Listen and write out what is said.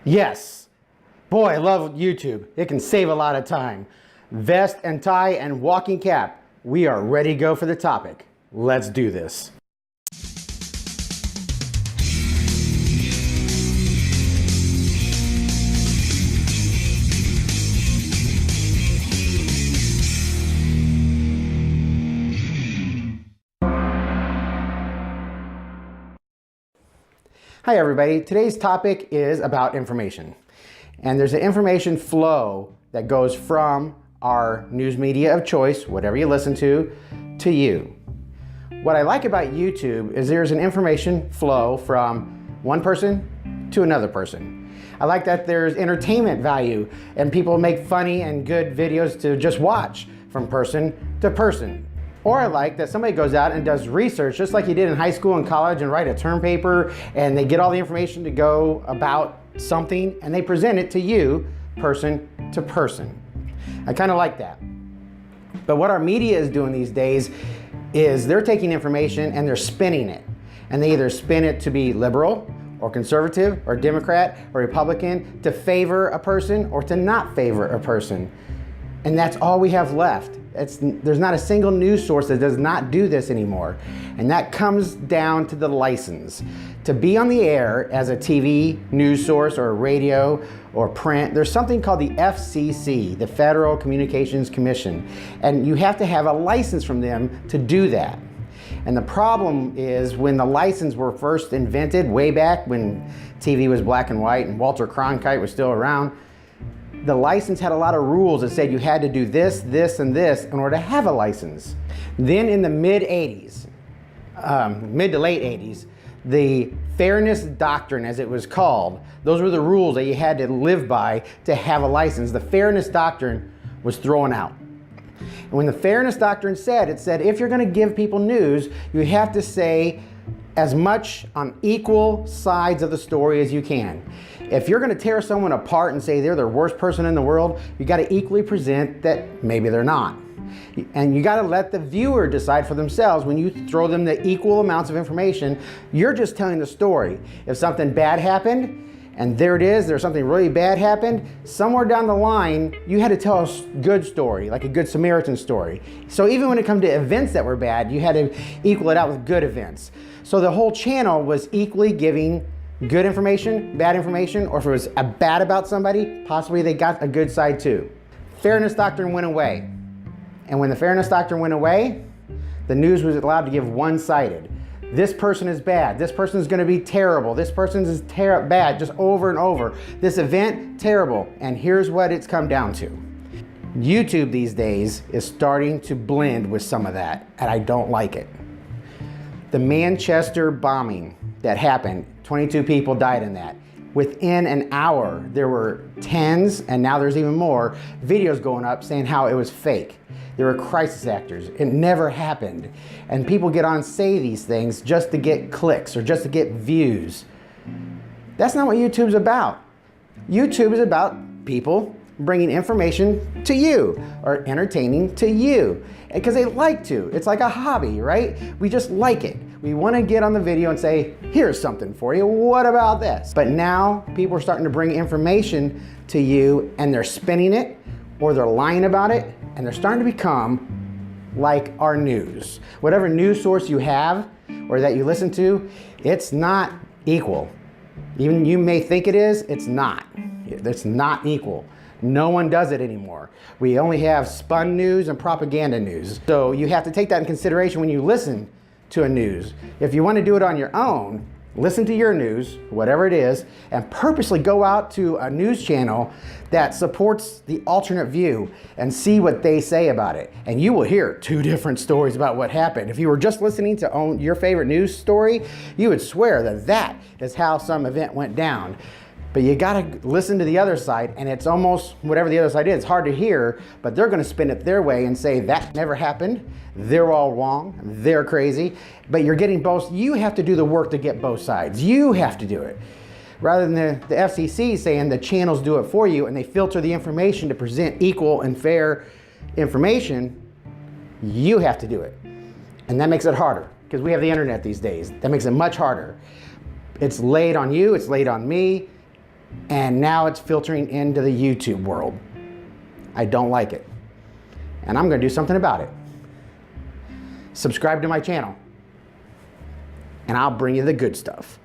Yes. Boy, I love YouTube. It can save a lot of time. Vest and tie and walking cap. We are ready to go for the topic. Let's do this. Hi everybody, today's topic is about information. And there's an information flow that goes from our news media of choice, whatever you listen to you. What I like about YouTube is there's an information flow from one person to another person. I like that there's entertainment value and people make funny and good videos to just watch from person to person. Or I like that somebody goes out and does research just like you did in high school and college and write a term paper and they get all the information to go about something and they present it to you, person to person. I kind of like that. But what our media is doing these days is they're taking information and they're spinning it. And they either spin it to be liberal or conservative or Democrat or Republican, to favor a person or to not favor a person. And that's all we have left. There's not a single news source that does not do this anymore. And that comes down to the license. To be on the air as a TV news source or radio or print, there's something called the FCC, the Federal Communications Commission. And you have to have a license from them to do that. And the problem is when the license were first invented, way back when TV was black and white and Walter Cronkite was still around, the license had a lot of rules that said you had to do this, this, and this in order to have a license. Then in the mid to late 80s, the Fairness Doctrine, as it was called, those were the rules that you had to live by to have a license. The Fairness Doctrine was thrown out. And when the Fairness Doctrine said, it said if you're going to give people news, you have to say as much on equal sides of the story as you can. If you're going to tear someone apart and say they're the worst person in the world, you got to equally present that maybe they're not. And you got to let the viewer decide for themselves. When you throw them the equal amounts of information, you're just telling the story. If something bad happened, and there it is, there's something really bad happened, somewhere down the line, you had to tell a good story, like a good Samaritan story. So even when it comes to events that were bad, you had to equal it out with good events. So the whole channel was equally giving good information, bad information, or if it was bad about somebody, possibly they got a good side too. Fairness Doctrine went away. And when the Fairness Doctrine went away, the news was allowed to give one-sided. This person is bad. This person is going to be terrible. This person is bad, just over and over. This event, terrible. And here's what it's come down to. YouTube these days is starting to blend with some of that, and I don't like it. The Manchester bombing that happened, 22 people died in that. Within an hour, there were tens, and now there's even more, videos going up saying how it was fake. There were crisis actors. It never happened. And people get on and say these things just to get clicks or just to get views. That's not what YouTube's about. YouTube is about people bringing information to you or entertaining to you because they like to. It's like a hobby, right? We just like it. We want to get on the video and say, here's something for you. What about this? But now people are starting to bring information to you and they're spinning it or they're lying about it and they're starting to become like our news. Whatever news source you have or that you listen to, it's not equal. Even you may think it is, it's not. It's not equal. No one does it anymore. We only have spun news and propaganda news. So you have to take that in consideration when you listen to a news. If you want to do it on your own, listen to your news, whatever it is, and purposely go out to a news channel that supports the alternate view and see what they say about it. And you will hear two different stories about what happened. If you were just listening to your favorite news story, you would swear that that is how some event went down. But you gotta listen to the other side, and it's almost, whatever the other side is, it's hard to hear, but they're gonna spin it their way and say that never happened, they're all wrong, they're crazy, but you're getting both. You have to do the work to get both sides. You have to do it. Rather than the FCC saying the channels do it for you and they filter the information to present equal and fair information, you have to do it. And that makes it harder, because we have the internet these days. That makes it much harder. It's laid on you, it's laid on me. And now it's filtering into the YouTube world. I don't like it. And I'm gonna do something about it. Subscribe to my channel, and I'll bring you the good stuff.